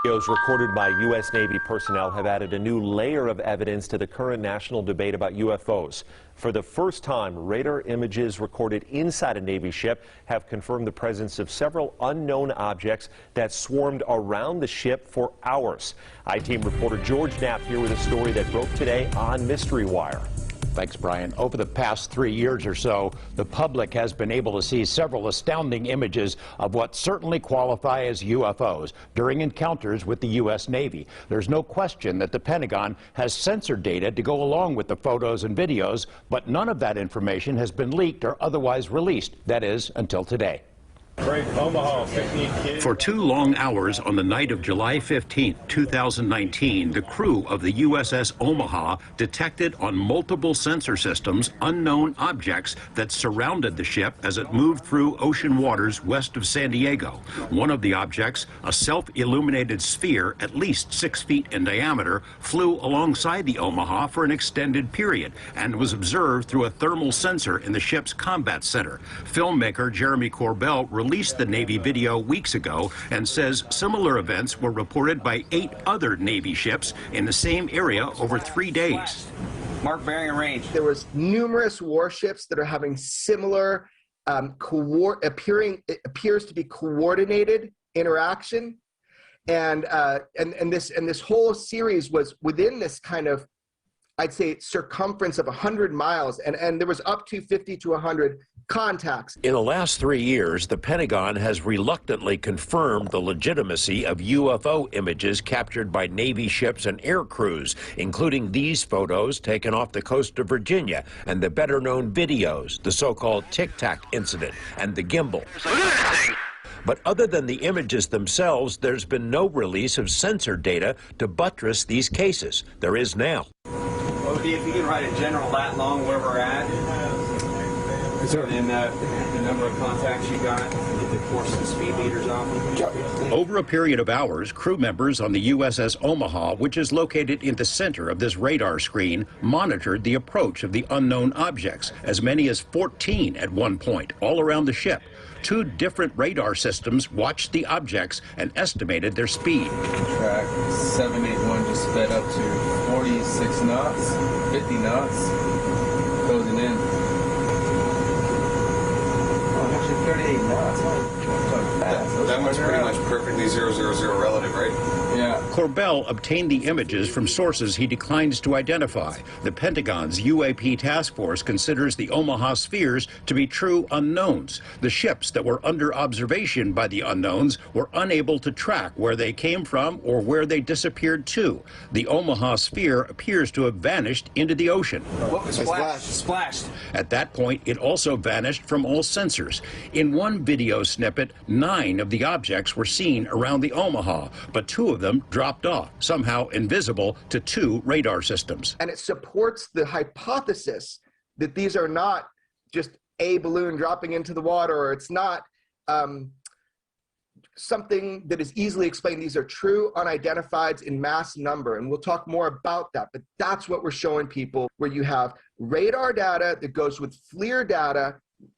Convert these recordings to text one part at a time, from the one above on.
Videos recorded by U.S. Navy personnel have added a new layer of evidence to the current national debate about UFOs. For the first time, radar images recorded inside a Navy ship have confirmed the presence of several unknown objects that swarmed around the ship for hours. I-Team reporter George Knapp here with a story that broke today on Mystery Wire. Thanks, Brian. Over the past 3 years or so, the public has been able to see several astounding images of what certainly qualify as UFOs during encounters with the U.S. Navy. There's no question that the Pentagon has sensor data to go along with the photos and videos, but none of that information has been leaked or otherwise released. That is, until today. For 2 long hours on the night of July 15, 2019, the crew of the USS Omaha detected on multiple sensor systems unknown objects that surrounded the ship as it moved through ocean waters west of San Diego. One of the objects, a self-illuminated sphere at least 6 feet in diameter, flew alongside the Omaha for an extended period and was observed through a thermal sensor in the ship's combat center. Filmmaker Jeremy Corbell released the Navy video weeks ago and says similar events were reported by 8 other Navy ships in the same area over 3 days. Mark bearing and range. There was numerous warships that are having similar it appears to be coordinated interaction, and this whole series was within this kind of, I'd say, circumference of 100 miles, and there was up to 50 to 100 contacts. In the last 3 years, the Pentagon has reluctantly confirmed the legitimacy of UFO images captured by Navy ships and air crews, including these photos taken off the coast of Virginia and the better-known videos, the so-called Tic Tac incident and the gimbal. Look at that thing! But other than the images themselves, there's been no release of sensor data to buttress these cases. There is now. Well, if you can write a general lat long where we're at, and the number of contacts you got, get the course and speed meters off. Over a period of hours, crew members on the USS Omaha, which is located in the center of this radar screen, monitored the approach of the unknown objects, as many as 14 at one point, all around the ship. 2 different radar systems watched the objects and estimated their speed. Track 781 just sped up to 46 knots, 50 knots, closing in. 38 knots. That one's pretty much perfectly 000 relative, right? Yeah. Corbell obtained the images from sources he declines to identify. The Pentagon's UAP task force considers the Omaha spheres to be true unknowns. The ships that were under observation by the unknowns were unable to track where they came from or where they disappeared to. The Omaha sphere appears to have vanished into the ocean. What was splashed? At that point, it also vanished from all sensors. In one video snippet, 9 of the objects were seen around the Omaha, but 2 of them dropped off, somehow invisible to 2 radar systems. And it supports the hypothesis that these are not just a balloon dropping into the water, or it's not something that is easily explained. These are true unidentifieds in mass number, and we'll talk more about that, but that's what we're showing people, where you have radar data that goes with FLIR data,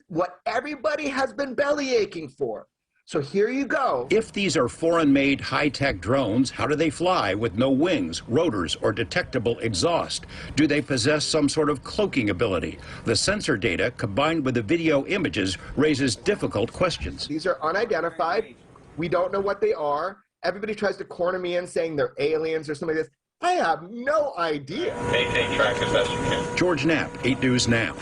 what everybody has been belly aching for. So here you go. If these are foreign-made high-tech drones, how do they fly with no wings, rotors, or detectable exhaust? Do they possess some sort of cloaking ability? The sensor data, combined with the video images, raises difficult questions. These are unidentified. We don't know what they are. Everybody tries to corner me in saying they're aliens or something like this. I have no idea. Maintain track as best you can. George Knapp, 8 News Now.